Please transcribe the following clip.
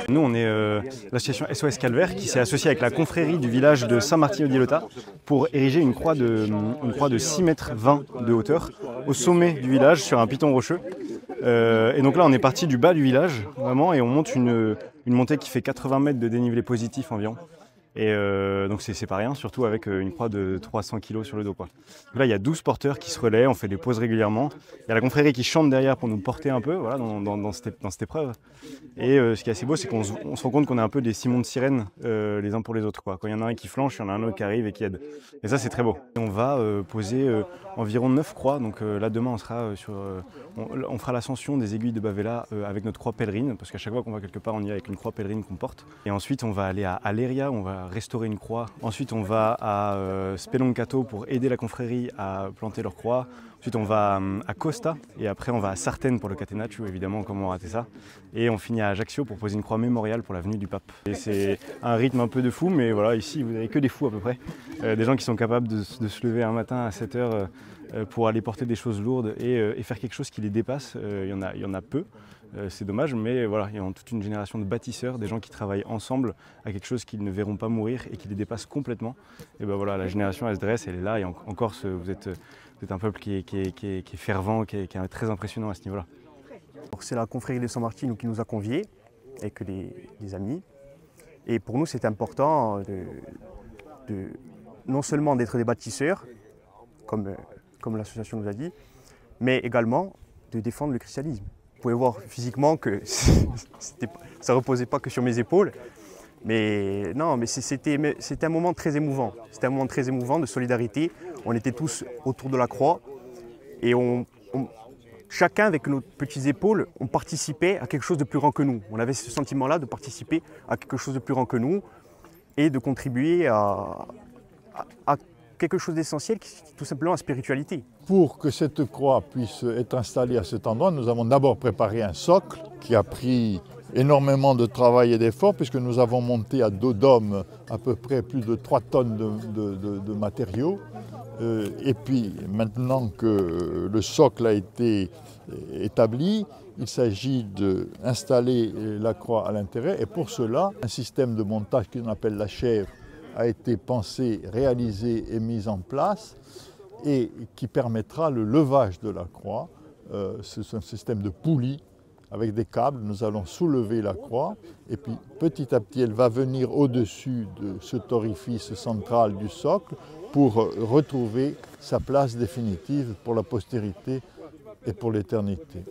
Nous, on est l'association SOS Calvaire qui s'est associée avec la confrérie du village de Saint-Martin-Odilota pour ériger une croix de 6,20 mètres de hauteur au sommet du village sur un piton rocheux. Et donc là, on est parti du bas du village, vraiment, et on monte une montée qui fait 80 mètres de dénivelé positif environ. Et donc c'est pas rien, surtout avec une croix de 300 kg sur le dos, quoi. Donc là, il y a 12 porteurs qui se relaient, on fait des pauses régulièrement. Il y a la confrérie qui chante derrière pour nous porter un peu, voilà, dans cette épreuve. Et ce qui est assez beau, c'est qu'on se rend compte qu'on est un peu des Simons de sirène les uns pour les autres, quoi. Quand il y en a un qui flanche, il y en a un autre qui arrive et qui aide. Et ça, c'est très beau. Et on va poser environ 9 croix. Donc là, demain, on sera on fera l'ascension des aiguilles de Bavela avec notre croix pèlerine, parce qu'à chaque fois qu'on va quelque part, on y va avec une croix pèlerine qu'on porte. Et ensuite, on va aller à Aleria, on va restaurer une croix. Ensuite, on va à Speloncato pour aider la confrérie à planter leur croix. Ensuite, on va à Costa et après, on va à Sartène pour le Catenaccio, évidemment, comment rater ça. Et on finit à Ajaccio pour poser une croix mémoriale pour la venue du pape. Et c'est un rythme un peu de fou, mais voilà, ici, vous n'avez que des fous à peu près. Des gens qui sont capables de se lever un matin à 7 h pour aller porter des choses lourdes et faire quelque chose qui les dépasse. Il y en a peu. C'est dommage, mais voilà, il y a toute une génération de bâtisseurs, des gens qui travaillent ensemble à quelque chose qu'ils ne verront pas mourir et qui les dépasse complètement. Et ben voilà, la génération, elle se dresse, elle est là, et en Corse, vous êtes un peuple qui est fervent, qui est très impressionnant à ce niveau-là. C'est la confrérie de Saint-Martin qui nous a conviés, avec des amis. Et pour nous, c'est important non seulement d'être des bâtisseurs, comme l'association nous a dit, mais également de défendre le christianisme. Vous pouvez voir physiquement que ça ne reposait pas que sur mes épaules, mais non, mais c'était un moment très émouvant. C'était un moment très émouvant de solidarité. On était tous autour de la croix et chacun avec nos petites épaules, on participait à quelque chose de plus grand que nous. On avait ce sentiment-là de participer à quelque chose de plus grand que nous et de contribuer à quelque chose d'essentiel, qui est tout simplement la spiritualité. Pour que cette croix puisse être installée à cet endroit, nous avons d'abord préparé un socle qui a pris énormément de travail et d'efforts, puisque nous avons monté à dos d'homme à peu près plus de 3 tonnes de matériaux. Et puis maintenant que le socle a été établi, il s'agit d'installer la croix à l'intérieur, et pour cela, un système de montage qu'on appelle la chèvre a été pensé, réalisé et mis en place, et qui permettra le levage de la croix. C'est un système de poulies avec des câbles. Nous allons soulever la croix et puis petit à petit elle va venir au-dessus de cet orifice central du socle pour retrouver sa place définitive pour la postérité et pour l'éternité.